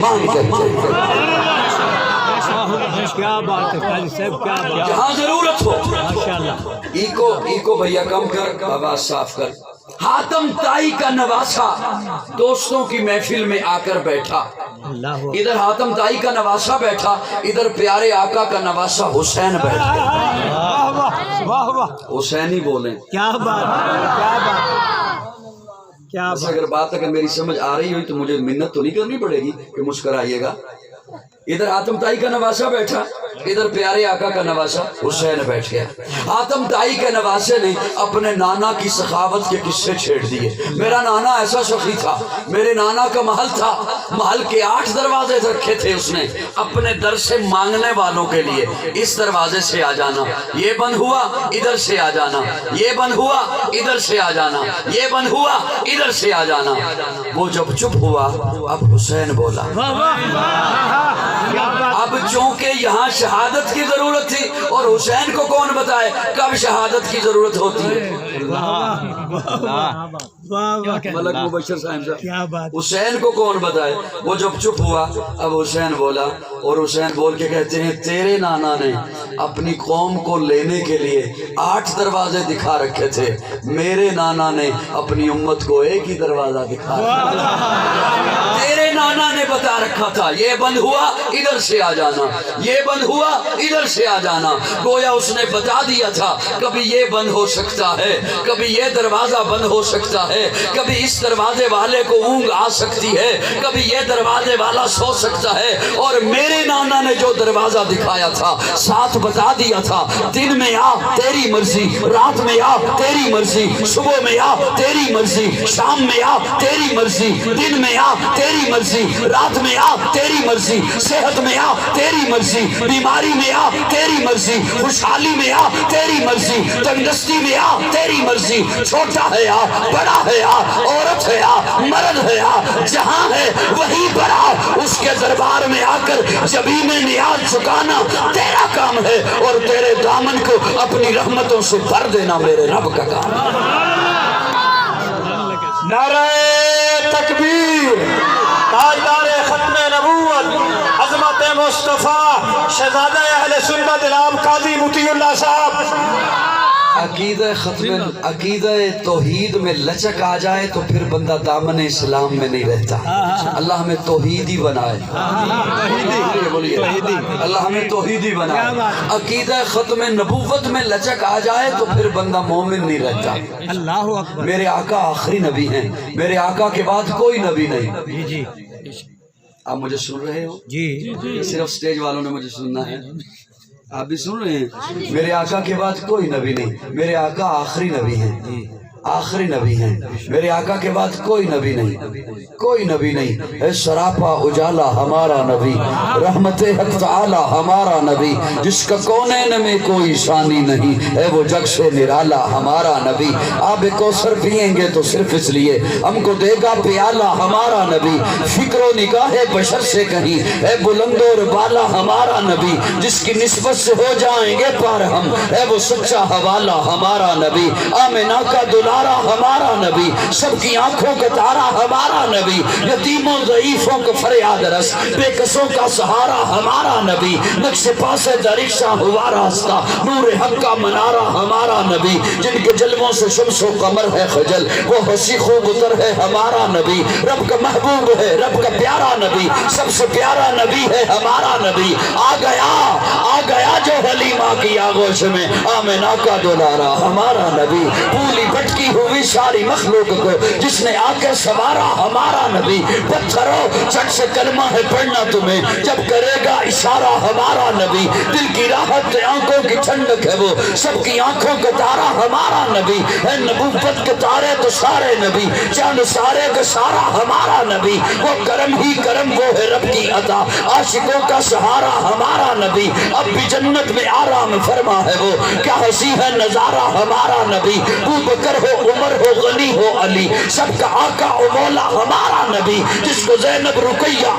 کیا بات ہے قاضی صاحب، کیا بات ہے، جہاں ضرورت ہو ماشاءاللہ۔ ایکو بھیا کم کر، آواز صاف کر۔ حاتم طائی کا نواسا دوستوں کی محفل میں آ کر بیٹھا، اللہ ادھر حاتم طائی کا نواسا بیٹھا، ادھر پیارے آقا کا نواسا حسین بیٹھ گیا۔ واہ واہ واہ واہ، حسین ہی بولیں۔ کیا بات ہے، کیا بات ہے، کیا بس بات اگر بات اگر میری سمجھ آ رہی ہوئی تو مجھے منت تو نہیں کرنی پڑے گی کہ مسکرائیے گا۔ ادھر حاتم طائی کا نواسا بیٹھا، ادھر پیارے آقا کا نواسا حسین بیٹھ گیا۔ حاتم طائی کے نواسے نے اپنے نانا کی سخاوت کے قصے چھیڑ دیے۔ میرا نانا ایسا سخی تھا، میرے نانا کا محل تھا، محل کے 8 دروازے رکھے تھے اس نے اپنے در سے مانگنے والوں کے لیے۔ اس دروازے سے آ جانا، یہ بند ہوا ادھر سے آ جانا، یہ بند ہوا ادھر سے آ جانا، یہ بند ہوا ادھر سے آ جانا۔ وہ جب چپ ہوا اب حسین بولا۔ اب چونکہ یہاں شہادت کی ضرورت تھی اور حسین کو کون بتائے کب شہادت کی ضرورت ہوتی ہے۔ ملک مبشر صاحب حسین کو کون بتائے۔ وہ جب چپ ہوا اب حسین بولا، اور حسین بول کے کہتے ہیں تیرے نانا نے اپنی قوم کو لینے کے لیے 8 دروازے دکھا رکھے تھے، میرے نانا نے اپنی امت کو ایک ہی دروازہ دکھا رکھا۔ تیرے نانا نے بتا رکھا تھا یہ بند ہوا ادھر سے آ جانا، یہ بند ہوا ادھر سے آ جانا۔ گویا اس نے بتا دیا تھا کبھی یہ بند ہو سکتا ہے، کبھی یہ دروازہ بند ہو سکتا ہے، کبھی اس دروازے والے کو اونگ آ سکتی ہے، کبھی یہ دروازے والا سو سکتا ہے۔ اور میرے نانا نے جو دروازہ دکھایا تھا ساتھ بتا دیا تھا دن میں آ تیری مرضی، رات میں آ تیری مرضی، صبح میں آ تیری مرضی، شام میں آ تیری مرضی، دن میں آ تیری مرضی، رات میں آ تیری مرضی، صحت میں آ تیری مرضی، بیماری میں آ تیری مرضی، خوشحالی میں آ تیری مرضی، تندرستی میں آ تیری مرضی، چھوٹا ہے آ بڑا ہے آ، عورت ہے آ مرد ہے آ، جہاں ہے وہی بڑا، اس کے دربار میں آ کر جبیں میں نیاز چکانا تیرا کام ہے، اور تیرے دامن کو اپنی رحمتوں سے بھر دینا میرے رب کا کام ہے۔ نعرہ تکبیر، تاجدار ختم نبوت عظمت مصطفیٰ شہزادہ اہل سنت جناب قاضی مطیع اللہ صاحب۔ عقیدہ توحید میں لچک آ جائے تو پھر بندہ دامن اسلام میں نہیں رہتا۔ اللہ ہمیں توحیدی بنائے، اللہ ہمیں توحیدی بنائے۔ عقیدہ ختم نبوت میں لچک آ جائے تو پھر بندہ مومن نہیں رہتا۔ اللہ اکبر۔ میرے آقا آخری نبی ہیں، میرے آقا کے بعد کوئی نبی نہیں۔ جی جی آپ مجھے سن رہے ہو؟ جی صرف سٹیج والوں نے مجھے سننا ہے، آپ بھی سن رہے ہیں؟ میرے آقا کے بعد کوئی نبی نہیں، میرے آقا آخری نبی ہیں، آخری نبی ہیں۔ میرے آقا کے بعد کوئی نبی نہیں، کوئی نبی نہیں۔ اے سراپا اجالا ہمارا نبی، رحمت حق تعالی ہمارا نبی، جس کا کونین میں کوئی ثانی نہیں، اے وہ جگ سے نرالا ہمارا نبی۔ آب کوثر پئیں گے تو صرف اس لیے ہم کو دے گا پیالہ ہمارا نبی، فکر و نگاہ بشر سے کہیں اے بلند اور بالا ہمارا نبی، جس کی نسبت سے ہو جائیں گے پار ہم، اے وہ سچا حوالہ ہمارا نبی۔ آمنہ کا دلارا ہمارا نبی، سب کی آنکھوں کا تارا ہمارا نبی، یتیموں ضعیفوں کو فریاد رس، بے کسوں کا سہارا ہمارا نبی، نقش پاس درخشاں ہوا راستہ، نور حق کا منارہ ہمارا نبی، جن کے جلووں سے شمس و قمر ہے خجل، وہ حسی خوب اتر ہے ہمارا نبی، رب کا محبوب ہے رب کا پیارا نبی، سب سے پیارا نبی ہے ہمارا نبی۔ آ گیا جو حلیمہ کی آغوش میں، آمنہ کا دلارا ہمارا نبی، پھولی بھٹکی ہوئی ساری مخلوق کو جس نے آ کر سوارا ہمارا نبی۔ پتھروں چٹ سے کلمہ ہے پڑھنا تمہیں جب کرے گا اشارہ ہمارا نبی، دل کی راحت آنکھوں کی ٹھنڈک ہے وہ سب کی آنکھوں کا تارا ہمارا نبی، ہے نبوت کے تارے تو سارے نبی، چاند سارے کا سارا ہمارا نبی، وہ کرم ہی کرم وہ ہے رب کی عطا، عاشقوں کا سہارا ہمارا نبی، اب بھی جنت میں آرام فرما ہے وہ، کیا ہنسی ہے نظارہ ہمارا نبی، بکر ہو عمر ہو غنی ہو علی، سب کا آقا و مولا ہمارا نبی، جس کو زینب رقیہ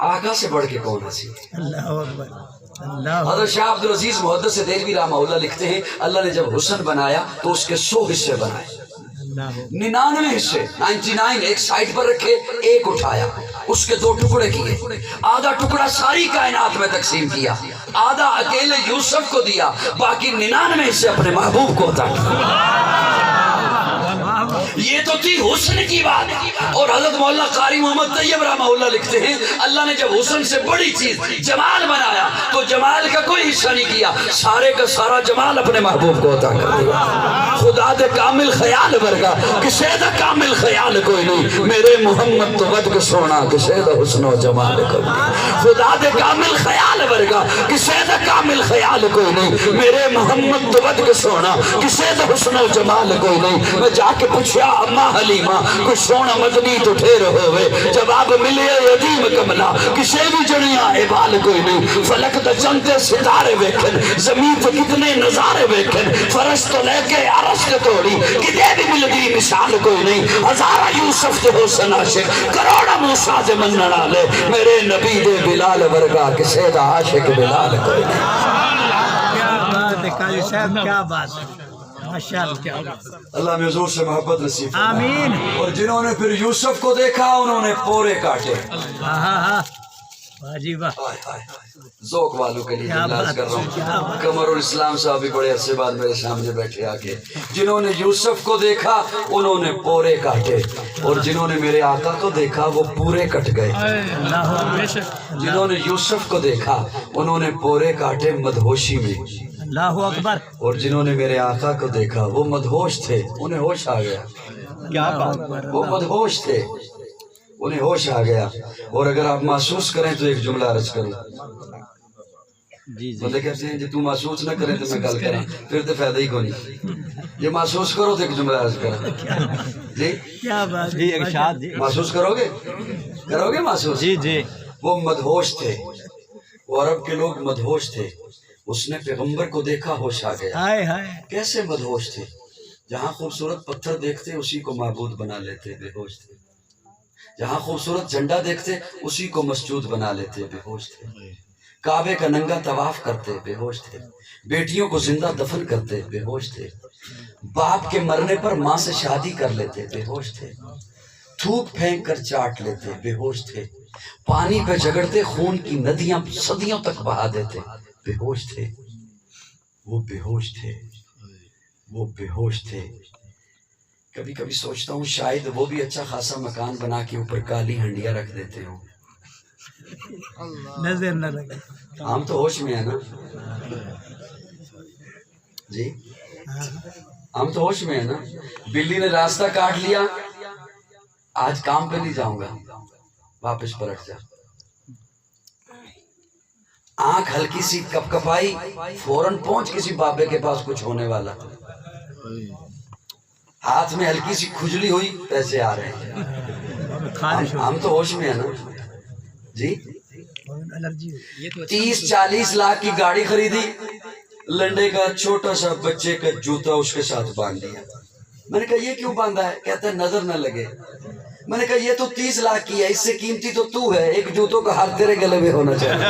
آقا سے بڑھ کے کون ہنسی؟ اللہ اکبر اللہ حضرت شاہ عبد العزیز محدث دہلوی رحمہ اللہ لکھتے ہیں اللہ نے جب حسن بنایا تو اس کے 100 حصے بنائے، 99 حصے 99 ایک سائڈ پر رکھے، ایک اٹھایا، اس کے 2 ٹکڑے کیے، آدھا ٹکڑا ساری کائنات میں تقسیم کیا، آدھا اکیلے یوسف کو دیا، باقی 99 حصے اپنے محبوب کو عطا کیا۔ یہ تو تھی حسن کی بات۔ اور حضرت مولانا قاری محمد طیب رحمہ اللہ لکھتے ہیں اللہ نے جب حسن سے بڑی چیز جمال بنایا تو جمال کا کوئی حصہ نہیں کیا، سارے کا سارا جمال اپنے محبوب کو عطا کر دیا۔ خدا دے کامل خیال ورگا کسے دا کامل خیال کوئی نہیں، میرے محمد تو ود کے سونا کسے دا حسن و جمال کوئی نہیں۔ خدا دے کامل خیال ورگا کسے دا کامل خیال کوئی نہیں، میرے محمد تو ود کے سونا کسے دا حسن و جمال کوئی نہیں۔ میں جا کے پوچھیا اما حلیمہ کوئی سونا مدنی تو ٹھیر ہوئے، جواب ملے یتیم کملا کسے بھی جڑیاں عبال کوئی نہیں۔ فلک دا چندے ستارے ویکھن، زمین تے کتنے نظارے ویکھن، فرش تو لے کے عرش تے توڑی کدے بھی ملدی مثال کوئی نہیں۔ ہزارہ یوسف تے حسن عاشق، کروڑا موسیٰ دے منن والے، میرے نبی دے بلال ورگا کسے دا عاشق بلال کوئی نہیں۔ کیا بات ہے قاضی صاحب، کیا بات ہے، ماشاءاللہ۔ اللہ میں حضور سے محبت نصیب فرمائے۔ آمین۔ اور جنہوں نے پھر یوسف کو دیکھا انہوں نے پورے کاٹے۔ ہاں واہ جی واہ، ہائے ہائے ہائے، ذوق والوں کے لیے کیا اجلاس بات کر رہا ہے، کیا ہوں۔ بات۔ قمر الاسلام صاحب بھی بڑے عرصے بعد میرے سامنے بیٹھے آگے۔ جنہوں نے یوسف کو دیکھا انہوں نے پورے کاٹے، اور جنہوں نے میرے آقا کو دیکھا وہ پورے کٹ گئے۔ اللہ اکبر جنہوں نے یوسف کو دیکھا انہوں نے پورے کاٹے مدہوشی میں، اللہ اکبر، اور جنہوں نے میرے آقا کو دیکھا وہ مدہوش تھے، انہیں ہوش آ گیا۔ کیا بات، وہ مدہوش تھے، انہیں ہوش آ گیا۔ اور اگر آپ محسوس کریں تو ایک جملہ عرض کروں۔ جی جی بندے کہتے ہیں جی تو محسوس نہ کریں تو میں گل کریں، پھر تو فائدہ ہی کوئی نہیں۔ یہ محسوس کرو تو ایک جملہ عرض کریں۔ جی کیا بات جی ارشاد جی محسوس کرو گے، کرو گے محسوس؟ جی جی وہ مدہوش تھے، وہ عرب کے لوگ مدہوش تھے۔ اس نے پیغمبر کو دیکھا ہوش آ گیا۔ ہائے ہائے، کیسے مدہوش تھے؟ جہاں خوبصورت پتھر دیکھتے اسی کو معبود بنا لیتے، بے ہوش تھے۔ جہاں خوبصورت جھنڈا دیکھتے اسی کو مسجود بنا لیتے، بے ہوش تھے۔ کعبے کا ننگا طواف کرتے، بے ہوش تھے۔ بیٹیوں کو زندہ دفن کرتے، بے ہوش تھے۔ باپ کے مرنے پر ماں سے شادی کر لیتے، بے ہوش تھے۔ تھوک پھینک کر چاٹ لیتے، بے ہوش تھے۔ پانی پہ جگڑتے خون کی ندیاں صدیوں تک بہا دیتے، بے ہوش تھے۔ وہ بے ہوش تھے، وہ بے ہوش تھے۔ کبھی کبھی سوچتا ہوں شاید وہ بھی اچھا خاصا مکان بنا کے اوپر کالی ہنڈیاں رکھ دیتے ہوں۔ نظر نہ لگے۔ ہم تو ہوش میں ہیں نا جی، ہم تو ہوش میں ہیں نا۔ بلی نے راستہ کاٹ لیا، آج کام پہ نہیں جاؤں گا، واپس پلٹ جا۔ آنکھ ہلکی سی کپ کپائی، فوراً پہنچ کسی بابے کے پاس کچھ ہونے والا۔ ہاتھ میں ہلکی سی کھجلی ہوئی، پیسے آ رہے ہیں۔ ہم تو ہوش میں ہیں نا جی۔ 30-40 لاکھ کی گاڑی خریدی، لنڈے کا چھوٹا سا بچے کا جوتا اس کے ساتھ باندھ دیا۔ میں نے کہا یہ کیوں باندھا ہے؟ کہتا ہے نظر نہ لگے۔ میں نے کہا یہ تو 30 لاکھ کی ہے، اس سے قیمتی تو ہے، ایک جوتوں کا ہاتھ تیرے گلے میں ہونا چاہیے۔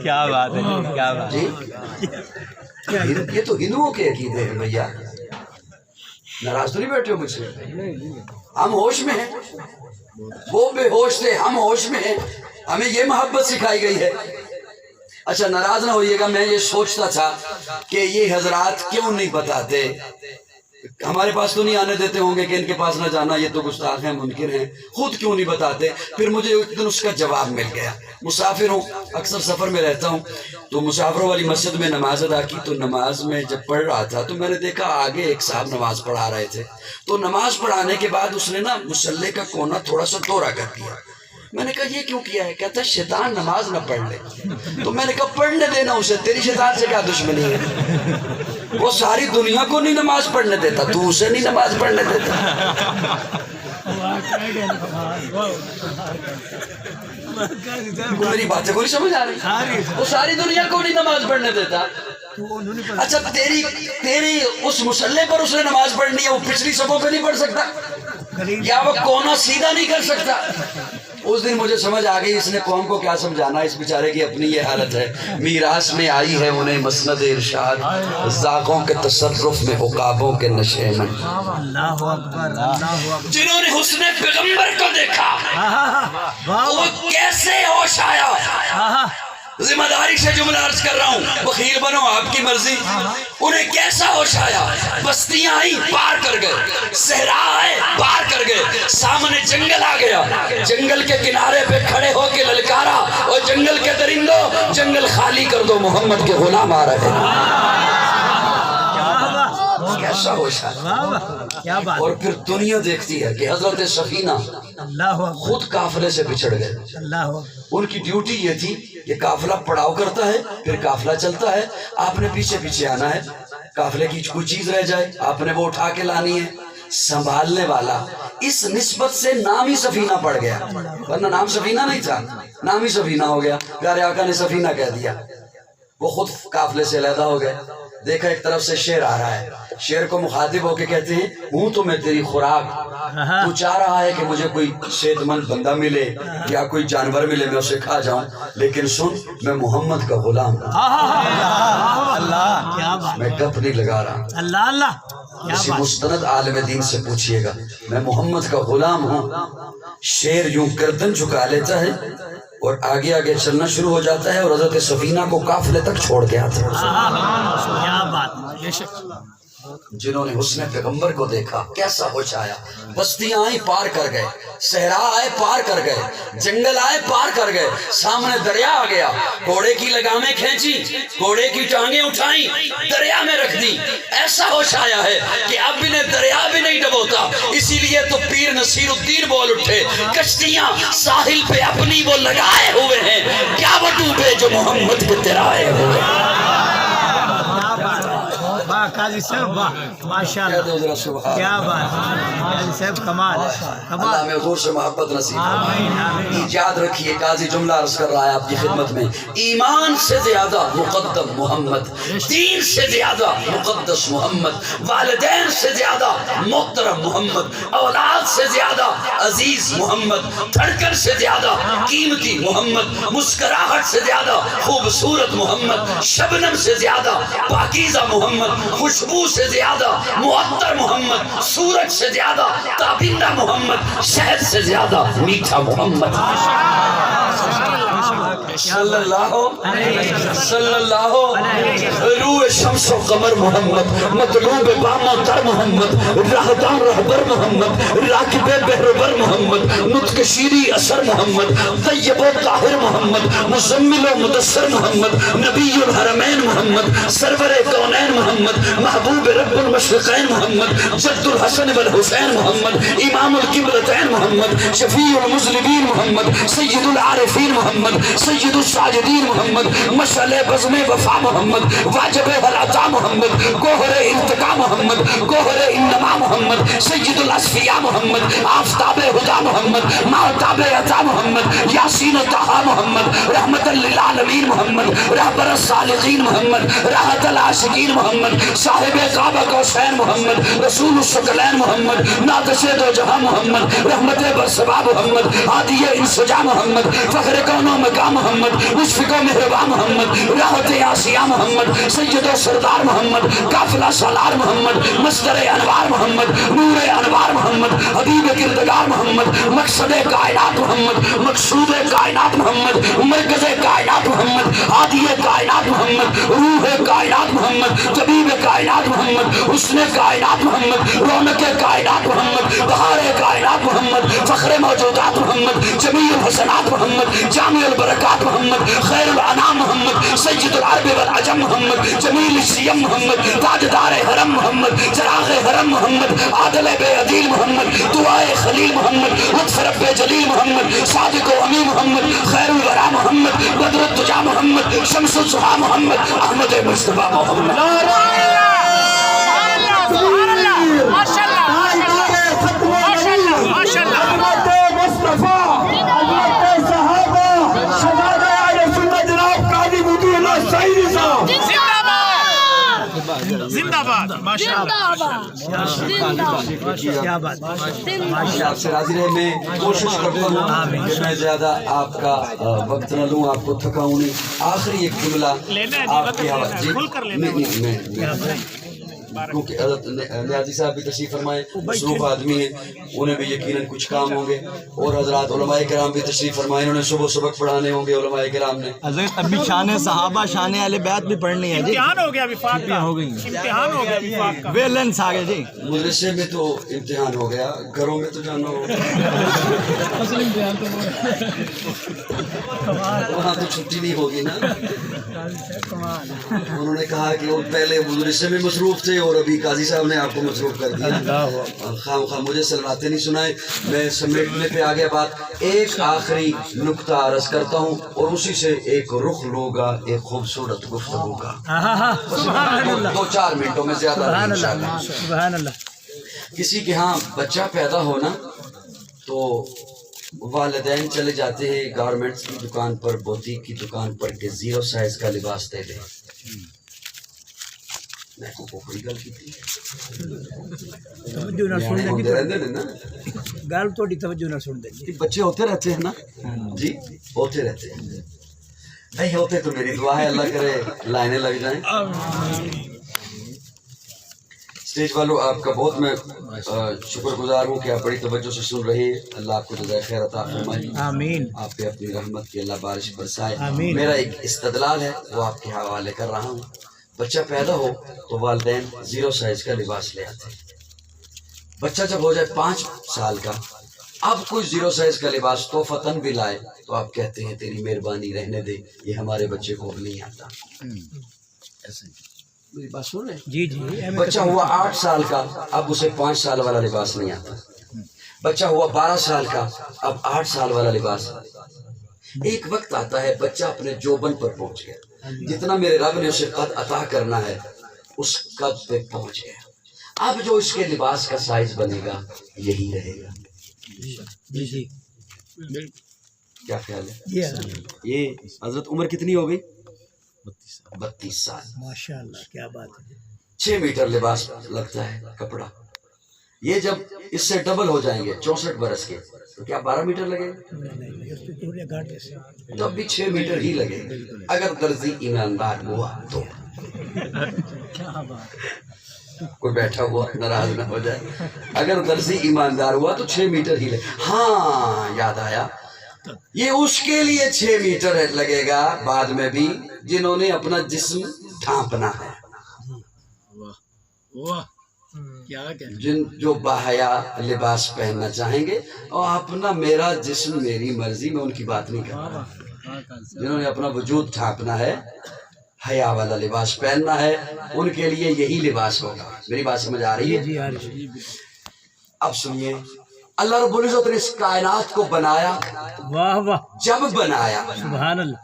کیا بات ہے جی، کیا بات جی یہ تو ہندوؤں کے عقیدے ہیں بھیا، ناراض تو نہیں بیٹھے ہو مجھ سے؟ ہم ہوش میں ہیں، وہ بے ہوش تھے، ہم ہوش میں ہیں، ہمیں یہ محبت سکھائی گئی ہے۔ اچھا ناراض نہ ہوئیے گا، میں یہ سوچتا تھا کہ یہ حضرات کیوں نہیں بتاتے، ہمارے پاس تو نہیں آنے دیتے ہوں گے کہ ان کے پاس نہ جانا، یہ تو گستاخ ہیں، منکر ہیں، خود کیوں نہیں بتاتے؟ پھر مجھے ایک دن اس کا جواب مل گیا۔ مسافر ہوں، اکثر سفر میں رہتا ہوں، تو مسافروں والی مسجد میں نماز ادا کی، تو نماز میں جب پڑھ رہا تھا تو میں نے دیکھا آگے ایک صاحب نماز پڑھا رہے تھے، تو نماز پڑھانے کے بعد اس نے نا مصلی کا کونا تھوڑا سا دورہ کر دیا۔ میں نے کہا یہ کیوں کیا ہے؟ کہتا ہے شیطان نماز نہ پڑھ لے۔ تو میں نے کہا پڑھنے دینا اسے، تیری شیطان سے کیا دشمنی ہے؟ وہ ساری دنیا کو نہیں نماز پڑھنے دیتا، تو اسے نہیں نماز پڑھنے دیتا۔ میری باتیں کوئی سمجھ آ رہی؟ وہ ساری دنیا کو نہیں نماز پڑھنے دیتا۔ اچھا تیری اس مصلی پر اس نے نماز پڑھنی ہے، وہ پچھلی صفوں پہ نہیں پڑھ سکتا، یا وہ کونا سیدھا نہیں کر سکتا؟ اس دن مجھے سمجھ آ گئی اس نے قوم کو کیا سمجھانا، اس بیچارے کی اپنی یہ حالت ہے۔ میراث میں آئی ہے انہیں مسند ارشاد، ذاقوں کے تصرف میں عقابوں کے نشے میں۔ اللہ اکبر، اللہ اکبر۔ جنہوں نے حسن پیغمبر کو دیکھا وہ کیسے ہوش آیا۔ ذمہ داری سے جملہ عرض کر رہا ہوں، بخیل بنو آپ کی مرضی۔ انہیں کیسا ہوش آیا، بستیاں آئی پار کر گئے، صحرا آئے پار کر گئے، سامنے جنگل آ گیا، جنگل کے کنارے پہ کھڑے ہو کے للکارا، اور جنگل کے درندوں جنگل خالی کر دو، محمد کے غلام آ رہے ہیں۔ کیسا ہوش آیا۔ کیا بات، اور پھر دنیا دیکھتی ہے کہ حضرت سفینہ اللہ اکبر، خود قافلے سے بچھڑ گئے۔ اللہ اکبر۔ ان کی ڈیوٹی یہ تھی کہ قافلہ پڑاؤ کرتا ہے، پھر قافلہ چلتا ہے، آپ نے پیچھے پیچھے آنا ہے، قافلے کی کوئی چیز رہ جائے آپ نے وہ اٹھا کے لانی ہے۔ سنبھالنے والا اس نسبت سے نام ہی سفینہ پڑ گیا، ورنہ نام سفینہ نہیں تھا، نام ہی سفینہ ہو گیا، پیارے آقا نے سفینہ کہہ دیا۔ وہ خود قافلے سے علیحدہ ہو گئے، دیکھا ایک طرف سے شیر آ رہا ہے، شیر کو مخاطب ہو کے کہتے ہیں ہوں تو میں تیری خوراک، تو چاہ رہا ہے کہ مجھے کوئی صحت مند بندہ ملے یا کوئی جانور ملے میں اسے کھا جاؤں، لیکن سن میں محمد کا غلام ہوں، اللہ، کیا بات، میں گپ نہیں لگا رہا۔ اللہ اللہ، کیا کسی بات۔ مستند عالم دین سے پوچھئے گا، میں محمد کا غلام ہوں۔ شیر یوں گردن جھکا لیتا ہے اور آگے آگے چلنا شروع ہو جاتا ہے، اور حضرت سفینہ کو قافلے تک چھوڑ کے آتا ہے۔ کیا بات، بے شک۔ جنہوں نے حسن پیغمبر کو دیکھا کیسا ہوش آیا، بستیاں آئی پار کر گئے، صحرا آئے پار کر گئے، جنگل آئے پار کر گئے، سامنے دریا آ گیا، گھوڑے کی لگامیں کھینچی، گھوڑے کی ٹانگیں اٹھائیں، دریا میں رکھ دی۔ ایسا ہوش آیا ہے کہ اب انہیں دریا بھی نہیں ڈبوتا، اسی لیے تو پیر نصیر الدین بول اٹھے، کشتیاں ساحل پہ اپنی وہ لگائے ہوئے ہیں، کیا وہ ڈوبے جو محمد کے ترائے ہوئے ہیں۔ واہ قاضی صاحب، واہ ماشاءاللہ، کیا بات، قاضی صاحب کمال، اللہ کمال۔ میں حضور سے محبت نصیب آمین، آمین۔ فرمائے۔ یاد رکھیے قاضی جملہ عرض کر رہا ہے آپ کی خدمت میں، ایمان سے زیادہ مقدم محمد، دین سے زیادہ مقدس محمد، والدین سے زیادہ محترم محمد، اولاد سے زیادہ عزیز محمد، دھڑکن سے زیادہ قیمتی محمد، مسکراہٹ سے زیادہ خوبصورت محمد، شبنم سے زیادہ پاکیزہ محمد، خوشبو سے زیادہ معطر محمد، سورج سے زیادہ تابندہ محمد، شہد سے زیادہ میٹھا محمد، صلی اللہ روح شمس و قمر محمد، مطلوب بام و تر محمد، راہدان رہبر محمد، راکب بہربر محمد، نطق شیری اثر محمد، طیب و طاہر محمد، مزمل و مدثر محمد، نبی الحرمین محمد، سرور کونین محمد، محبوب رب المشرقین محمد، جد الحسن والحسین محمد، امام القبلتین محمد، شفیع المذنبین محمد، سید العارفین محمد، سید الساجدین محمد، مشعل بزم وفا محمد، واجب العطا محمد، گوہر ارتقا محمد، گوہر انما محمد، سید الاصفیاء محمد، آفتاب ہدا محمد، مہتاب عطا محمد، یاسین و طہا محمد، رحمت للعالمین محمد، رہبر الصالحین محمد، راحت العاشقین محمد، صاحب کعبہ کوثین محمد، رسول الثقلین محمد، نادش دو جہاں محمد، رحمت برسبا محمد، ہادی انسجا محمد، فخر کون و مقام محمد، مشفق و مہربان محمد، راحت آسیہ محمد، سید و سردار محمد، قافلہ سالار محمد، مصدر انوار محمد، نور انوار محمد، حبیب کردگار محمد، مقصد کائنات محمد، مقصود کائنات محمد، مرکز کائنات محمد، ہادی کائنات محمد، روح کائنات محمد، طبیب کائنات محمد، حسن کائنات محمد، رونق کائنات محمد، بہار کائنات محمد، فخر موجودات محمد، جمیع الحسنات محمد، جامع البرکات محمد، خیر الانام محمد، سید العرب والعجم محمد، جمیل الشیم محمد، تاجدار حرم محمد، چراغ حرم محمد، عادل بے عدیل محمد، دعائے خلیل محمد، لطف رب جلیل محمد، صادق و امین محمد، خیر الورا محمد، بدر الدجا محمد، شمس الضحا محمد، احمد مصطفیٰ محمد۔ زندہ باد۔ کیا بات آپ سے راضی رہے. میں کوشش کرتا ہوں کہ میں زیادہ آپ کا وقت نہ لوں, آپ کو تھکاؤں نہیں. آخری ایک جملہ آپ کے حوالے. جی نہیں کیونکہ حضرت نیازی صاحب بھی تشریف فرمائے, مصروف آدمی ہیں, انہیں بھی یقیناً کچھ کام ہوں گے, اور حضرات علماء کرام بھی تشریف فرمائے, انہوں نے صبح سبق پڑھانے ہوں گے علماء کرام نے. حضرت ابھی شان صحابہ شان اہل بیت بھی پڑھنی ہے جی. امتحان ہو گیا وفاق کا, ہو گئی امتحان ہو گیا وفاق کا. ویلنس آ گئے جی. مدرسے میں تو امتحان ہو گیا, گھروں میں تو جانا ہوگا, وہاں تو چھٹی نہیں ہوگی نا. انہوں نے کہا کہ وہ پہلے مدرسے میں مصروف تھے اور ابھی قاضی صاحب نے آپ کو مصروف کر دیا. خام خام مجھے سلواتے نہیں سنائے. میں سمیٹنے پہ آگے بات. ایک آخری نکتہ عرض کرتا ہوں اور اسی سے ایک رخ لوگا ایک خوبصورت گفتگو کا. 2-4 منٹوں میں زیادہ نہیں انشاءاللہ. سبحان اللہ. کسی کے ہاں بچہ پیدا ہونا تو والدین چلے جاتے ہیں گارمنٹس کی دکان پر, بوتیک کی دکان پر کہ 0 سائز کا لباس دے دیں. میں کو کوئی گل کی تھی توجہ نہ سن دے گل تھوڑی توجہ نہ سن دے. بچے ہوتے رہتے ہیں نا جی, ہوتے رہتے ہیں. نہیں ہوتے تو میری دعا ہے اللہ کرے لائنیں لگ جائیں. اسٹیج والوں آپ کا بہت میں شکر گزار ہوں کہ آپ بڑی توجہ سے سن رہے ہیں. اللہ آپ کو جزائے خیر عطا فرمائے. آمین. آپ پہ اپنی رحمت کی اللہ بارش برسائے. آمین. میرا ایک استدلال ہے وہ آپ کے حوالے کر رہا ہوں. بچہ پیدا ہو تو والدین 0 سائز کا لباس لے آتے ہیں. بچہ جب ہو جائے 5 سال کا, اب کوئی 0 سائز کا لباس تحفتاً بھی لائے تو آپ کہتے ہیں تیری مہربانی رہنے دے, یہ ہمارے بچے کو اب نہیں آتا. ایسے میری بات سن رہے ہیں؟ جی جی. بچہ ہوا 8 سال کا, اب اسے 5 سال والا لباس نہیں آتا. بچہ ہوا 12 سال کا, اب 8 سال والا لباس. ایک وقت آتا ہے بچہ اپنے جوبن پر پہنچ گیا, جتنا میرے رب نے اسے قد عطا کرنا ہے اس قد پہ پہنچ گیا. اب جو اس کے لباس کا سائز بنے گا یہی رہے گا. جی جی کیا خیال ہے؟ یہ یہ حضرت عمر کتنی ہو گئی؟ 32 سال. ماشاء اللہ کیا بات ہے. 6 میٹر لباس لگتا ہے کپڑا. یہ جب اس سے ڈبل ہو جائیں گے 64 برس کے تو کیا 12 میٹر لگے گا؟ تو اب بھی 6 میٹر ہی لگے گا اگر درزی ایماندار ہوا تو. کوئی بیٹھا ہوا ناراض نہ ہو جائے. اگر درزی ایماندار ہوا تو 6 میٹر ہی لگے. ہاں یاد آیا, یہ اس کے لیے 6 میٹر لگے گا بعد میں بھی جنہوں نے اپنا جسم ڈھانپنا ہے, جو باحیا لباس پہننا چاہیں گے. اور اپنا میرا جسم میری مرضی, میں ان کی بات نہیں کر رہا. جنہوں نے اپنا وجود ڈھانپنا ہے, حیا والا لباس پہننا ہے, ان کے لیے یہی لباس ہوگا. میری بات سمجھ آ رہی ہے؟ اب سنیے, اللہ رب العزت نے اس کائنات کو بنایا. واہ واہ. جب بنایا سبحان اللہ,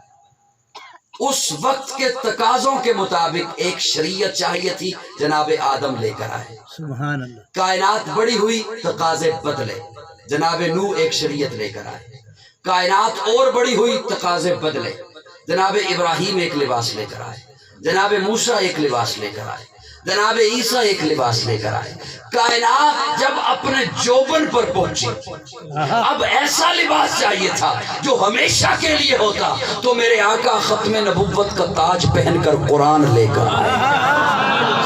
اس وقت کے تقاضوں کے مطابق ایک شریعت چاہیے تھی, جناب آدم لے کر آئے. سبحان اللہ. کائنات بڑی ہوئی, تقاضے بدلے, جناب نوح ایک شریعت لے کر آئے. کائنات اور بڑی ہوئی, تقاضے بدلے, جناب ابراہیم ایک لباس لے کر آئے. جناب موسیٰ ایک لباس لے کر آئے. جناب عیسیٰ ایک لباس لے کر آئے. کائنات جب اپنے جوبن پر پہنچی, اب ایسا لباس چاہیے تھا جو ہمیشہ کے لیے ہوتا, تو میرے آقا ختم نبوت کا تاج پہن کر قرآن لے کر آئے.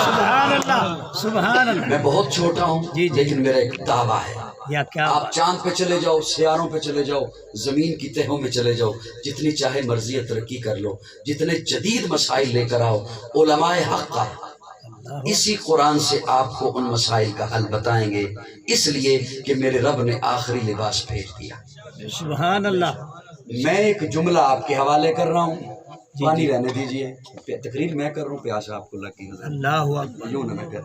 سبحان اللہ. سبحان اللہ. میں بہت چھوٹا ہوں لیکن میرا ایک دعویٰ ہے. یا کیا آپ چاند پہ چلے جاؤ, سیاروں پہ چلے جاؤ, زمین کی تہوں میں چلے جاؤ, جتنی چاہے مرضی ترقی کر لو, جتنے جدید مسائل لے کر آؤ, علماء حق کا اسی قرآن سے آپ کو ان مسائل کا حل بتائیں گے, اس لیے کہ میرے رب نے آخری لباس بھیج دیا. سبحان اللہ. میں ایک جملہ آپ کے حوالے کر رہا ہوں, پانی رہنے دیجئے. تقریر میں کر رہا ہوں, پیاس آپ کو لگ گئی. اللہ اکبر. یوں نہ کر,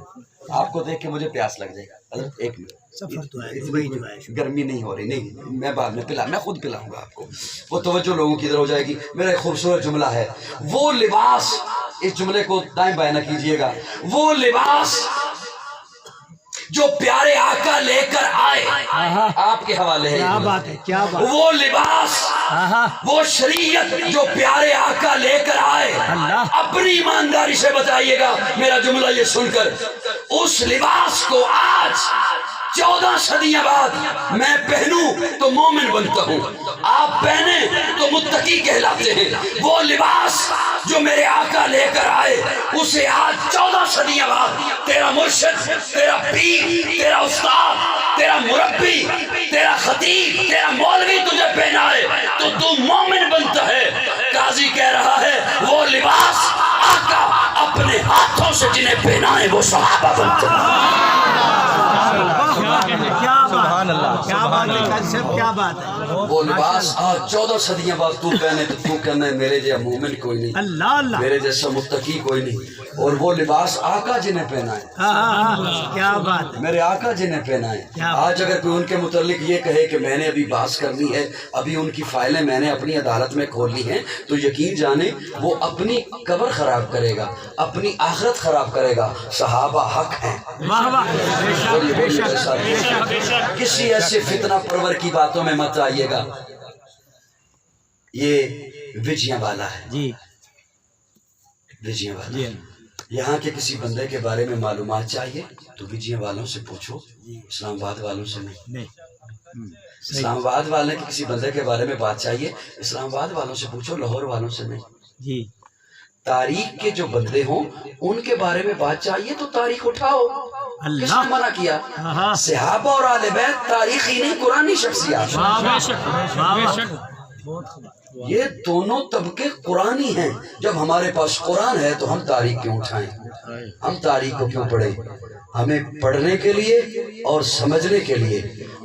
آپ کو دیکھ کے مجھے پیاس لگ جائے گا. حضرت ایک منٹ, سفر تو ہے, دبئی جو ہے. گرمی نہیں ہو رہی, نہیں میں بعد میں میں خود پلاؤں گا آپ کو. وہ توجہ لوگوں کی ادھر ہو جائے گی. میرا ایک خوبصورت جملہ ہے, وہ لباس, اس جملے کو دائیں بائیں نہ کیجیے گا, وہ لباس جو پیارے آقا لے کر آئے، آپ کے حوالے ہے کیا بات ہے، کیا بات ہے. وہ لباس، وہ شریعت جو پیارے آقا لے کر آئے، اپنی ایمانداری سے بتائیے گا میرا جملہ یہ سن کر، اس لباس کو آج 14 صدیاں بعد میں پہنوں تو مومن بنتا ہوں، آپ پہنے تو متقی کہلاتے ہیں. وہ لباس جو میرے آقا لے کر آئے، اسے آج 14 صدیاں بعد تیرا مرشد، تیرا پیر، تیرا استاد، تیرا مربی، تیرا خطیب، تیرا مولوی تجھے پہنائے تو مومن بنتا ہے. قاضی کہہ رہا ہے وہ لباس آقا اپنے ہاتھوں سے جنہیں پہنائے وہ صحابہ بنتے ہیں. کیا بات ہے، کیا بات ہے قاضی صاحب، کیا بات ہے. وہ لباس آج 14 صدیاں بعد تو پہنے تو تو کہنا ہے میرے جیسا مومن کوئی نہیں، اللہ اللہ، میرے جیسا متقی کوئی نہیں. اور وہ لباس آقا جنہیں پہنا ہے، کیا بات ہے. میرے آقا جنہیں پہنا ہے. آج اگر کوئی ان کے متعلق یہ کہے کہ میں نے ابھی بحث کرنی ہے، ابھی ان کی فائلیں میں نے اپنی عدالت میں کھولی ہیں، تو یقین جانے وہ اپنی قبر خراب کرے گا، اپنی آخرت خراب کرے گا. صحابہ حق ہیں. واہ واہ، بے شک بے شک. کسی ایسے فتنہ پرور کی باتوں میں مت آئیے گا. یہ وجیاں والا ہے جی، وجیاں والا. یہاں کے کسی بندے کے بارے میں معلومات چاہیے تو وجیاں والوں سے پوچھو، اسلام آباد والوں سے نہیں. اسلام آباد والے کے کسی بندے کے بارے میں بات چاہیے، اسلام آباد والوں سے پوچھو، لاہور والوں سے نہیں. جی، تاریخ کے جو بندے ہوں ان کے بارے میں بات چاہیے تو تاریخ اٹھاؤ. کس نے منع کیا؟ صحابہ اور اہل بیت تاریخی نہیں، قرآنی شخصیات. یہ دونوں طبقے قرآنی ہیں. جب ہمارے پاس قرآن ہے تو ہم تاریخ کیوں اٹھائیں؟ ہم تاریخ کو کیوں پڑھیں؟ ہمیں پڑھنے کے لیے اور سمجھنے کے لیے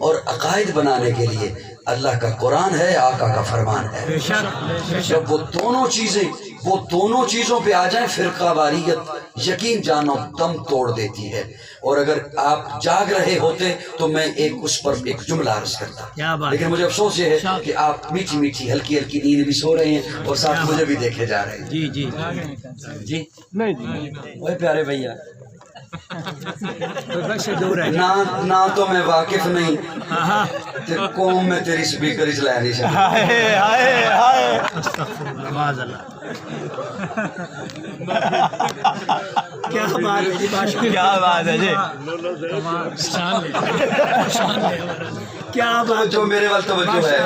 اور عقائد بنانے کے لیے اللہ کا قرآن ہے، آقا کا فرمان ہے. جب وہ دونوں چیزوں پہ آ جائیں، فرقہ واریت یقین جانو دم توڑ دیتی ہے. اور اگر آپ جاگ رہے ہوتے تو میں اس پر ایک جملہ عرض کرتا، لیکن مجھے افسوس یہ ہے کہ آپ میٹھی میٹھی ہلکی ہلکی نیند بھی سو رہے ہیں اور ساتھ مجھے بھی دیکھے جا رہے ہیں. جی جی جی اوے پیارے بھیا، نہ تو میں واقف نہیں، قوم میں تیری سپیکر اس لائے نہیں سکتا. کیا بات ہے جی، کیا بات ہے جی، کیا بات. جو میرے وال توجہ ہے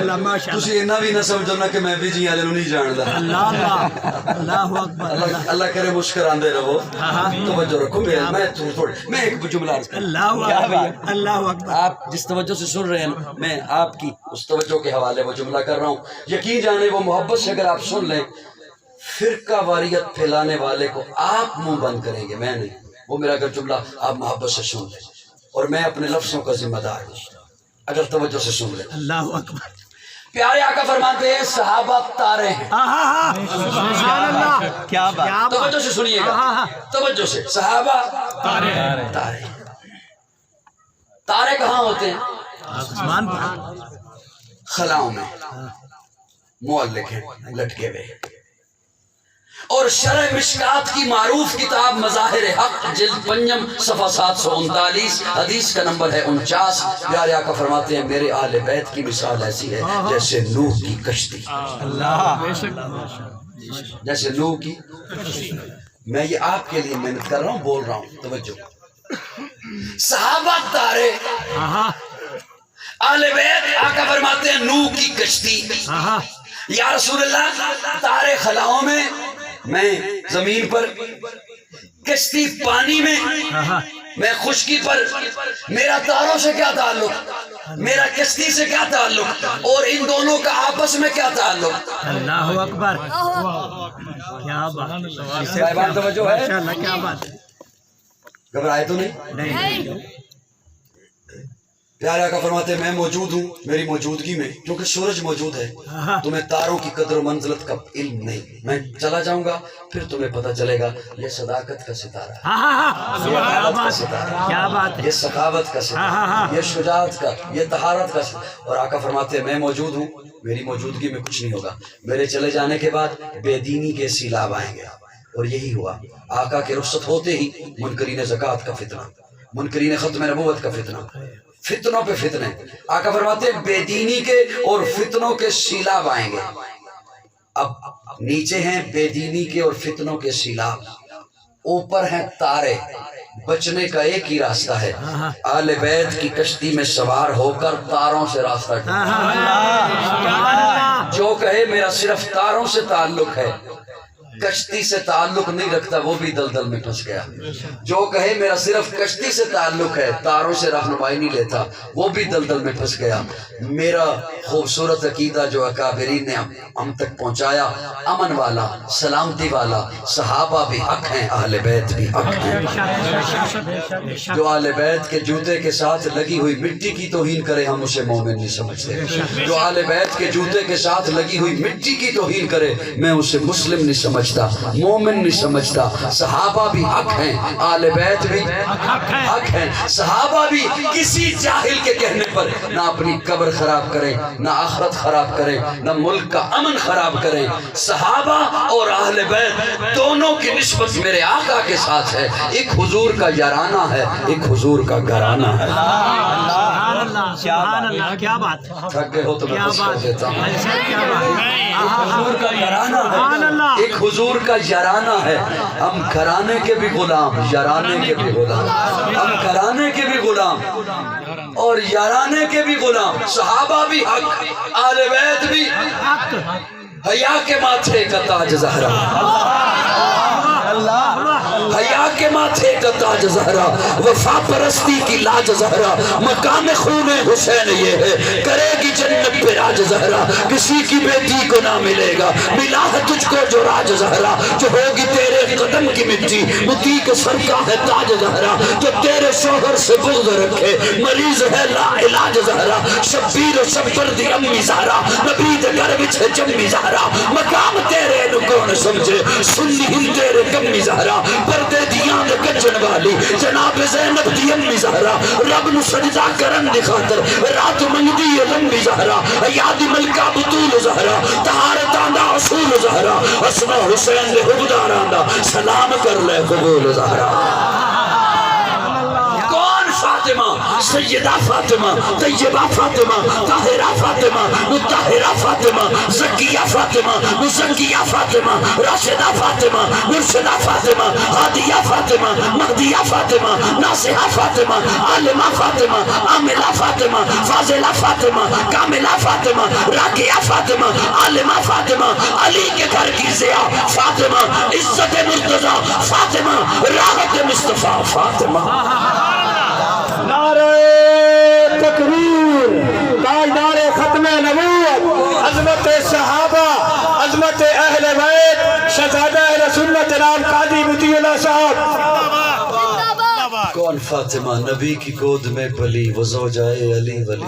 تسی اینا بھی نہ سمجھو نا کہ میں بھی جی والے نہیں جاندا. اللہ اکبر. اللہ کرے مسکراندے رہو، توجہ رکھو. میں ایک جملہ عرض کرتا. اللہ اکبر. آپ جس توجہ سے سن رہے ہیں میں آپ کی اس توجہ کے حوالے وہ جملہ کر رہا ہوں. یقین جانے وہ محبت سے اگر آپ سن لیں، فرقہ واریت پھیلانے والے کو آپ منہ بند کریں گے، میں نہیں. وہ میرا اگر جملہ آپ محبت سے سن لیں، اور میں اپنے لفظوں کا ذمہ دار ہوں، اگر توجہ سے سن لیں. اللہ اکبر. پیارے آقا فرماتے ہیں صحابہ تارے ہیں. سبحان اللہ. کیا بات. توجہ سے سنیے گا، توجہ سے. صحابہ تارے. تارے کہاں ہوتے ہیں؟ آسمان پر. خلاؤں میں معلق ہیں، لٹکے ہوئے. اور شرح مشکات کی معروف کتاب مظاہر حق جلد 5 صفحہ 739 حدیث کا نمبر ہے 49. پیارے آقا فرماتے ہیں میرے اہل بیت کی مثال ایسی ہے جیسے نوح کی کشتی. جیسے نوح کی. میں یہ آپ کے لیے محنت کر رہا ہوں، بول رہا ہوں، توجہ. صحابہ تارے، اہل بیت آقا فرماتے ہیں نوح کی کشتی. یا رسول اللہ، تارے خلاؤں میں زمین پر، کشتی پانی میں خشکی پر. میرا تاروں سے کیا تعلق؟ میرا کشتی سے کیا تعلق؟ اور ان دونوں کا آپس میں کیا تعلق؟ اللہ اکبر. کیا بات. توجہ ہے. کیا بات ہے. گھبرائے تو نہیں؟ پیارے آقا فرماتے ہیں میں موجود ہوں، میری موجودگی میں کیونکہ سورج موجود ہے تمہیں تاروں کی قدر و منزلت کا علم نہیں. میں چلا جاؤں گا پھر تمہیں پتہ چلے گا یہ صداقت کا ستارہ ہے، کیا بات ہے. یہ سخاوت کا ستارہ، یہ شجاعت کا، یہ طہارت کا ستارہ. اور آقا فرماتے ہیں میں موجود ہوں، میری موجودگی میں کچھ نہیں ہوگا. میرے چلے جانے کے بعد بے دینی کے سیلاب آئیں گے. اور یہی ہوا. آقا کے رخصت ہوتے ہی منکرین زکوٰۃ کا فتنہ، منکرین ختم نبوت کا فتنہ، فتنوں پہ فتنے. آقا فرماتے ہیں بے دینی کے اور فتنوں کے سیلاب آئیں گے. اب نیچے ہیں بے دینی کے اور فتنوں کے سیلاب، اوپر ہیں تارے. بچنے کا ایک ہی راستہ ہے، آل بیت کی کشتی میں سوار ہو کر تاروں سے راستہ جو کہے میرا صرف تاروں سے تعلق ہے، کشتی سے تعلق نہیں رکھتا، وہ بھی دلدل میں پھنس گیا. جو کہے میرا صرف کشتی سے تعلق ہے، تاروں سے رہنمائی نہیں لیتا، وہ بھی دلدل میں پھنس گیا. میرا خوبصورت عقیدہ جو اکابرین نے ہم تک پہنچایا، امن والا، سلامتی والا، صحابہ بھی حق ہیں، اہل بیت بھی حق ہیں. جو اہل بیت کے جوتے کے ساتھ لگی ہوئی مٹی کی توہین کرے ہم اسے مومن نہیں سمجھتے. جو اہل بیت کے جوتے کے ساتھ لگی ہوئی مٹی کی توہین کرے میں اسے مسلم نہیں سمجھتا، مومن نہیں سمجھتا. صحابہ بھی حق ہیں، آل بیت بھی حق ہیں. صحابہ بھی کسی جاہل کے کہنے پر نہ اپنی قبر خراب کریں، نہ آخرت خراب کریں، نہ ملک کا امن خراب کریں. صحابہ اور اہل بیت دونوں کی نسبت میرے آقا کے ساتھ ہے. ایک حضور کا یارانہ ہے، ایک حضور کا گھرانہ ہے. سبحان اللہ، کیا بات ہے، تھک گئے ہو تو میں خوش کر دیتا ہوں. کیا بات ہے. حضور کا یارانہ ہے، ایک حضور کا یارانہ ہے. ہم گھرانے کے بھی غلام، یارانے کے بھی غلام، ہم گھرانے کے بھی غلام اور یارانے کے بھی غلام. صحابہ بھی حق، آل بیت بھی حق. حیا کے ماتھے کا تاج زہرا، حیا کے ماتھے کا تاج زہرا، وفا پرستی کی لاج زہرا. مقام خون حسین یہ ہے، کرے گی جنت پہ راج زہرا. کسی کی بیٹی کو نہ ملے گا ملا ہے تجھ کو جو راج زہرا. جو ہوگی تیرے قدم کی مٹی، مٹی کے سر کا ہے تاج زہرا. جو تیرے شوہر سے بغض رکھے مریض ہے لا علاج زہرا. شبیر و شبر دی امی زہرا، نبی دے گھر وچ ہے جمی زہرا. مقام تیرے نو کون سمجھے، سنی ہن تیرے کمی زہرا. پردے دیاں دے گجن والی جناب زینب دی امی زہرا. رب نو سجدہ کرن دی خاطر رات منگدی ہے لمبی زہرا. یاد ملکہ بطول زہرا، طہارتاں دا اصول زہرا. اسما حسین دے حبداراں دا سلام کر لے قبول زہرا. فاطمہ، سیدہ فاطمہ، طیبہ فاطمہ، طاہرہ فاطمہ، مطہرہ فاطمہ، زکیہ فاطمہ، مزکیہ فاطمہ، راشدہ فاطمہ، مرشدہ فاطمہ، ہادیہ فاطمہ، مہدیہ فاطمہ، ناصحہ فاطمہ، عالمہ فاطمہ، عاملہ فاطمہ، فاضلہ فاطمہ، کاملہ فاطمہ، راکیہ فاطمہ، عالمہ فاطمہ، علی کے گھر کی ضیاء فاطمہ، عزت مرتضیٰ فاطمہ، راحت مصطفیٰ فاطمہ. نعرہ تکبیر، تاجدار ختم نبوت، عظمت صحابہ، عظمت اہل بیت، شہزادہ اہل سنت جناب قاضی مطیع اللہ صاحب. کون فاطمہ نبی کی گود میں پلی وہ زوجائے علی ولی.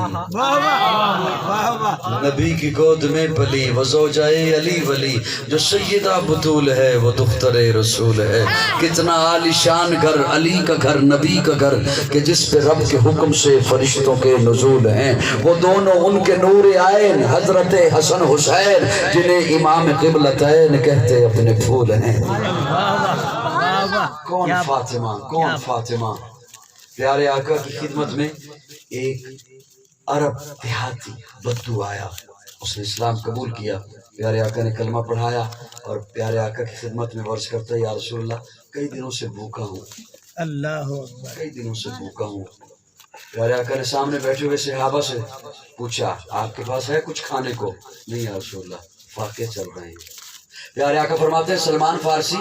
نبی کی گود میں پلی وہ زوجائے علی ولی. جو سیدہ بطول ہے وہ دختر رسول ہے. کتنا عالی شان گھر، علی کا گھر، نبی کا گھر کہ جس پہ رب کے حکم سے فرشتوں کے نزول ہیں. وہ دونوں ان کے نور عین حضرت حسن حسین جنہیں امام قبلتین کہتے اپنے پھول ہیں. کون فاطمہ، کون فاطمہ. پیارے آقا کی خدمت میں ایک عرب دیہاتی بدو آیا، اس نے اسلام قبول کیا. پیارے آقا نے کلمہ پڑھایا اور پیارے آقا کی خدمت میں عرض کرتا ہے یا رسول اللہ کئی دنوں سے بھوکا ہوں، اللہ کئی دنوں سے بھوکا ہوں. پیارے آقا نے سامنے بیٹھے ہوئے صحابہ سے پوچھا آپ کے پاس ہے کچھ کھانے کو؟ نہیں یا رسول اللہ فاقے چل رہے ہیں. پیارے آقا فرماتے ہیں سلمان فارسی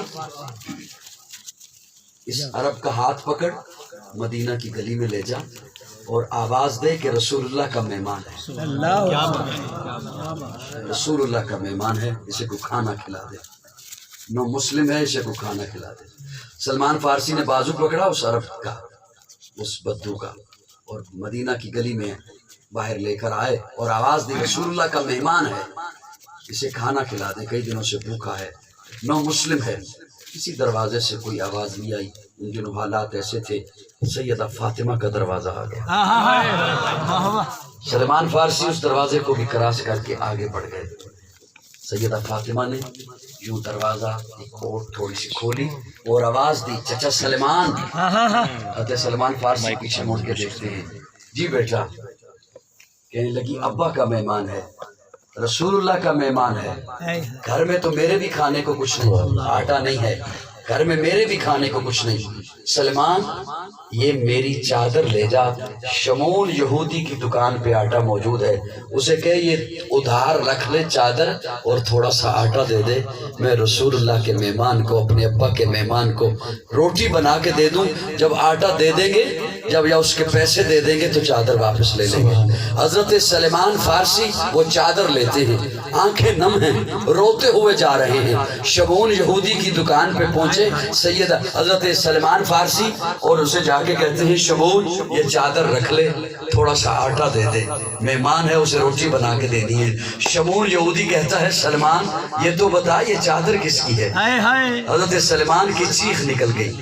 اس عرب کا ہاتھ پکڑ مدینہ کی گلی میں لے جا اور آواز دے کہ رسول اللہ کا مہمان ہے، رسول اللہ کا مہمان ہے، اسے کو کھانا کھلا دے. نو مسلم ہے، اسے کو کھانا کھلا دے. سلمان فارسی نے بازو پکڑا اس عرب کا، اس بدو کا، اور مدینہ کی گلی میں باہر لے کر آئے اور آواز دی رسول اللہ کا مہمان ہے، اسے کھانا کھلا دے، کئی دنوں سے بھوکا ہے، نو مسلم ہے. کسی دروازے سے کوئی آواز نہیں آئی. ان دنوں حالات ایسے تھے، سیدہ فاطمہ کا دروازہ آ گیا. سلمان فارسی اس دروازے کو بھی کراس کر کے آگے بڑھ گئے. سیدہ فاطمہ نے یوں دروازہ ایک کوٹ تھوڑی سی کھولی اور آواز دی چچا سلمان. حضرت سلمان فارسی پیچھے مڑ کے دیکھتے ہیں. جی بیٹا. کہنے لگی ابا کا مہمان ہے, رسول اللہ کا مہمان ہے, گھر میں تو میرے بھی کھانے کو کچھ نہیں, آٹا نہیں ہے گھر میں, میرے بھی کھانے کو کچھ نہیں. سلمان یہ میری چادر لے جا, شمون یہودی کی دکان پہ آٹا موجود ہے, اسے کہ یہ ادھار رکھ لے چادر اور تھوڑا سا آٹا دے دے, میں رسول اللہ کے مہمان کو, اپنے ابا کے مہمان کو روٹی بنا کے دے دوں, جب آٹا دے دیں گے جب یا اس کے پیسے دے دیں گے تو چادر واپس لے لیں گے. حضرت سلمان فارسی وہ چادر لیتے ہیں, آنکھیں نم ہیں, روتے ہوئے جا رہے ہیں. شمون یہودی کی دکان پہ پہنچے سیدہ حضرت سلمان فارسی اور اسے جا کے کہتے ہیں شمون یہ چادر رکھ لے, تھوڑا سا آٹا دے دے, مہمان ہے اسے روٹی بنا کے دینی ہے. شمون یہودی کہتا ہے سلمان یہ تو بتا یہ چادر کس کی ہے؟ حضرت سلمان کی چیخ نکل گئی.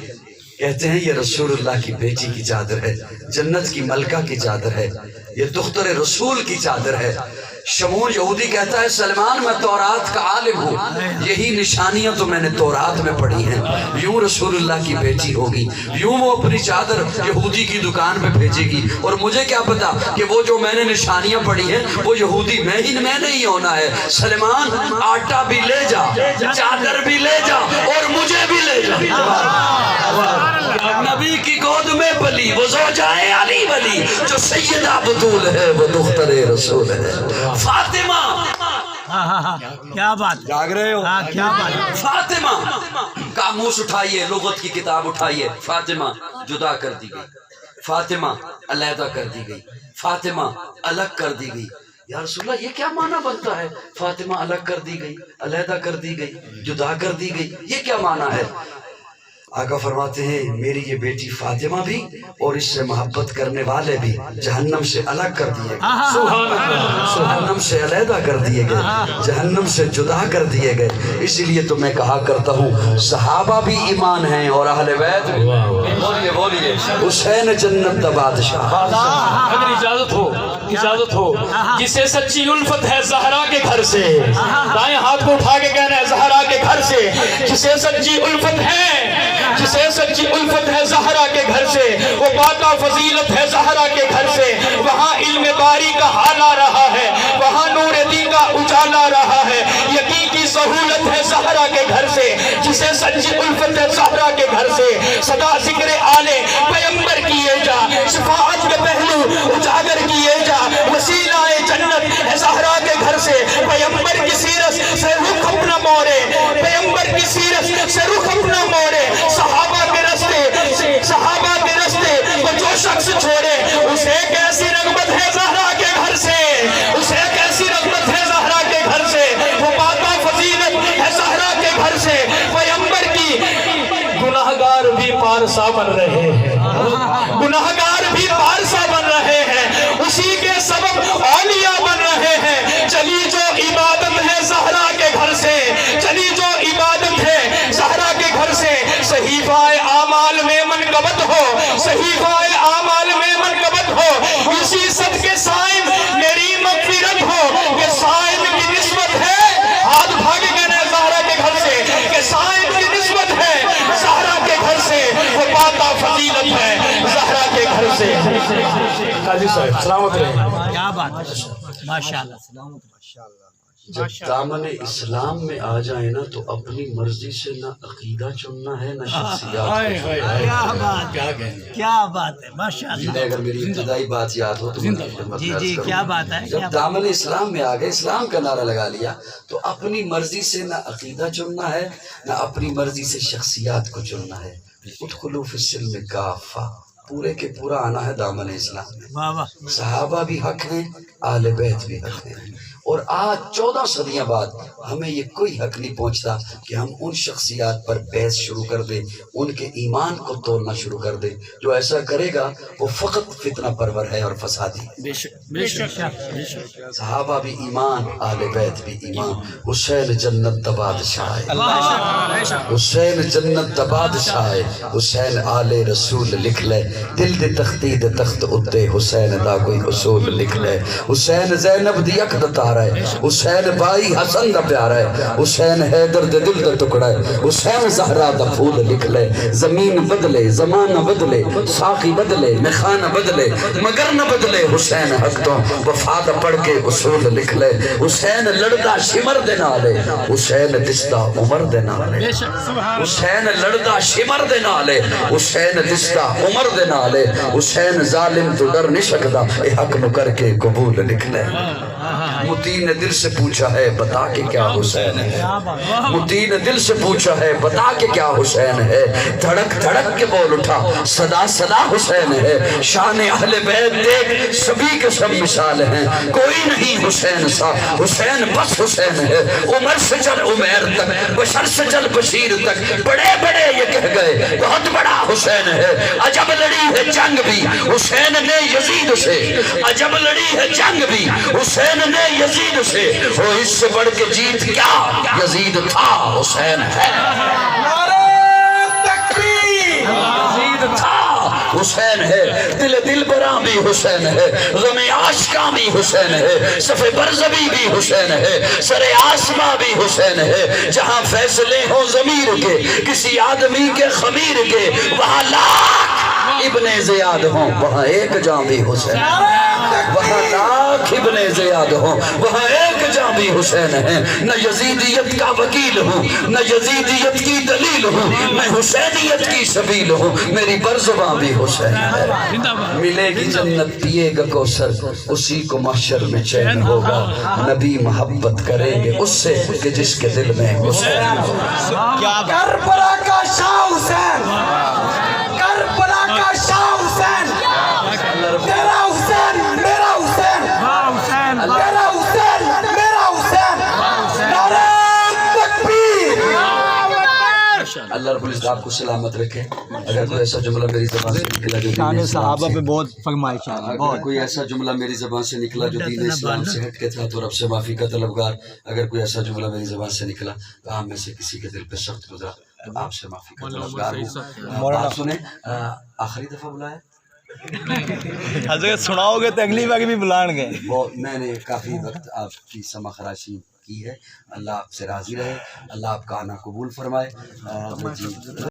کہتے ہیں یہ رسول اللہ کی بیٹی کی چادر ہے, جنت کی ملکہ کی چادر ہے, یہ دختر رسول کی چادر ہے. شمون یہودی کہتا ہے سلمان میں تورات کا عالم ہوں, یہی نشانیاں تو میں نے تورات میں پڑھی ہیں, یوں رسول اللہ کی بیٹی ہوگی, یوں وہ اپنی چادر یہودی کی دکان پہ بھیجے گی, اور مجھے کیا پتا کہ وہ جو میں نے نشانیاں پڑھی ہیں وہ یہودی میں نہیں ہونا ہے. سلمان آٹا بھی لے جا, چادر بھی لے جا, اور مجھے بھی لے جا. نبی کی گود میں پلی وہ زوجائے علی ولی, جو سیدہ بطول ہے وہ دختر رسول ہے. فاطمہ کیا بات, جاگ رہے ہو؟ کیا بات. فاطمہ قاموس اٹھائیے, لغت کی کتاب اٹھائیے. فاطمہ جدا کر دی گئی, فاطمہ علیحدہ کر دی گئی, فاطمہ الگ کر دی گئی. یا رسول اللہ یہ کیا معنی بنتا ہے, فاطمہ الگ کر دی گئی, علیحدہ کر دی گئی, جدا کر دی گئی, یہ کیا معنی ہے؟ آقا فرماتے ہیں میری یہ بیٹی فاطمہ بھی اور اس سے محبت کرنے والے بھی جہنم سے الگ کر دیے گئے, جہنم سے علیحدہ کر دیے گئے, جہنم سے جدا کر دیے گئے. اسی لیے تو میں کہا کرتا ہوں صحابہ بھی ایمان ہیں اور اہل بیت بھی. بولیے حسین جنت کا بادشاہ. اگر اجازت ہو, جسے سچی الفت ہے زہرا کے گھر سے, دائیں ہاتھ کو اٹھا کے کہنا ہے زہرا کے گھر سے, جسے سچی الفت ہے, جسے سچی الفت ہے زہرا کے گھر سے, وہ باتا فضیلت ہے زہرا کے گھر سے, وہاں علم باری کا حال آ رہا ہے, وہاں نور دین کا اجالا رہا ہے, یقین کی سہولت ہے زہرا کے گھر سے, جسے سچی الفت ہے زہرا کے گھر سے, صدا ذکر آلے پیمبر کیے جا, شفاعت کے پہلو اجاگر کیے جا, وسیلہ جنت ہے زہرا کے گھر سے, پیمبر کی سیرت سے رخ اپنا موڑے, پیمبر کی سیرت سے رخ اپنا موڑے. صحابہ کے رستے وہ جو شخص چھوڑے, اسے کیسی رغبت ہے زہرا کے گھر سے, اسے کیسی رغبت ہے زہرا کے گھر سے, وہ باتا فضیلت ہے زہرا کے گھر سے. پیمبر کی گناہگار بھی پارسا بن رہے ہیں, گناہگار بھی پارسا بن رہے ہیں, اسی کے سبب اولیاء بن رہے ہیں. چلی جو عبادت ہے زہرا کے گھر سے, چلی جو عبادت ہے زہرا کے گھر سے, صحیفہ اعمال میں منقبت ہو, صحیفہ اعمال میں منقبت ہو, اسی صدقے صائم میری مغفرت ہو. کہ صائم کی نسبت ہے, ہاتھ بھاگے کہنا ہے زہرا کے گھر سے, کہ صائم کی نسبت ہے زہرا کے گھر سے, وہ باتا فضیلت ہے زہرا کے گھر سے. قاضی صاحب سلامت رہے. کیا بات, ماشاءاللہ. جب دامن اسلام میں آ جائیں نا تو اپنی مرضی سے نہ عقیدہ چننا ہے نہ شخصیات. کیا بات, کیا بات ہے, ماشاءاللہ. اگر میری ابتدائی بات یاد ہو تو جی کیا بات ہے. جب دامن اسلام میں آ گئے, اسلام کا نعرہ لگا لیا, تو اپنی مرضی سے نہ عقیدہ چننا ہے نہ اپنی مرضی سے شخصیات کو چننا ہے. ادخلوا فی السلم کافہ, پورے کے پورا آنا ہے دامن اسلام میں. صحابہ بھی حق ہیں, اہل بیت بھی حق ہیں, اور آج 14 صدیاں بعد ہمیں یہ کوئی حق نہیں پہنچتا کہ ہم ان شخصیات پر بحث شروع کر دیں, ان کے ایمان کو تولنا شروع کر دیں. جو ایسا کرے گا وہ فقط فتنہ پرور ہے اور فسادی. صحابہ بھی ایمان, اہل بیت بھی ایمان. حسین جنت دا بادشاہ ہے, حسین جنت دا بادشاہ ہے, حسین آل رسول لکھ لے, دل دے تختی دے تخت اتے حسین دا کوئی اصول لکھ لے. حسین زینب دی اک دا تار پیارا ہے حسین بھائی حسن دا پیارا ہے حسین حیدر دے دل دا ٹکڑا ہے حسین زہرا دا پھول لکھ لے زمین بدلے زمانہ بدلے ساقی بدلے میخانہ بدلے مگر نہ بدلے حسین حق تو وفا دا پڑھ کے اصول لکھ لے حسین لڑدا شمر دے نالے حسین دستا عمر دے نالے حسین لڑدا شمر دے نالے حسین دستا عمر دے نالے حسین ظالم تو ڈر نہیں سکدا اے حق نو کر کے قبول لکھ لے متی نے دل سے پوچھا ہے بتا کے کیا حسین ہے متی نے دل سے پوچھا ہے بتا کے کیا حسین ہے دھڑک دھڑک کے بول اٹھا صدا صدا حسین ہے شان اہل بیت دیکھ سبھی کے سب مثال ہیں کوئی نہیں حسین سا حسین بس حسین ہے عمر سے چل عمیر تک بشر سے چل بشیر تک بڑے بڑے یہ کہہ گئے بہت بڑا حسین ہے عجب لڑی ہے جنگ بھی حسین نے یزید سے عجب لڑی ہے جنگ بھی حسین نے یزید سے وہ اس سے بڑھ کے جیت کیا یزید تھا حسین ہے یزید تھا حسین ہے دل دل برا بھی حسین ہے غم عاشقاں بھی حسین ہے صف برزبی بھی حسین ہے سر آسماں بھی حسین ہے جہاں فیصلے ہوں ضمیر کے کسی آدمی کے خمیر کے وہاں لاکھ ابن زیاد ہوں وہاں ایک جاں بھی حسین وہاں لاکھ ابن زیاد ہوں وہاں ایک جاں بھی حسین ہے نہ یزیدیت کا وکیل ہوں نہ یزیدیت کی دلیل ہوں میں حسینیت کی سبیل ہوں میری برزباں بھی حسین ہے ملے گی جنت پیے گا کوثر اسی کو محشر میں چین ہوگا نبی محبت کریں گے اس سے کہ جس کے دل میں حسین ہوگا کربلا کا شاہ حسین کربلا کا شاہ حسین تیرا حسین میرا حسین تیرا حسین میرا حسین نعرہ تکبیر اللہ رب العزت آپ کو سلامت رکھے اگر کوئی ایسا جملہ میری زبان سے نکلا جو شان دین اسلام صحابہ سے پہ بہت فرمائش ہے اگر کوئی ایسا جملہ میری زبان سے نکلا جو دین اسلام سے ہٹ کے تھا تو رب سے معافی کا طلبگار اگر کوئی ایسا جملہ میری زبان سے نکلا تو آپ میں سے کسی کے دل پہ سخت گزرا تو آپ سے معافی کا طلبگار ہوں آپ سنیں آخری دفعہ بلایا حضرت سناؤ گے تو اگلی بار بھی بلائیں گے وہ میں نے کافی وقت آپ کی سما خراشی کی ہے اللہ آپ سے راضی رہے اللہ آپ کا آنا قبول فرمائے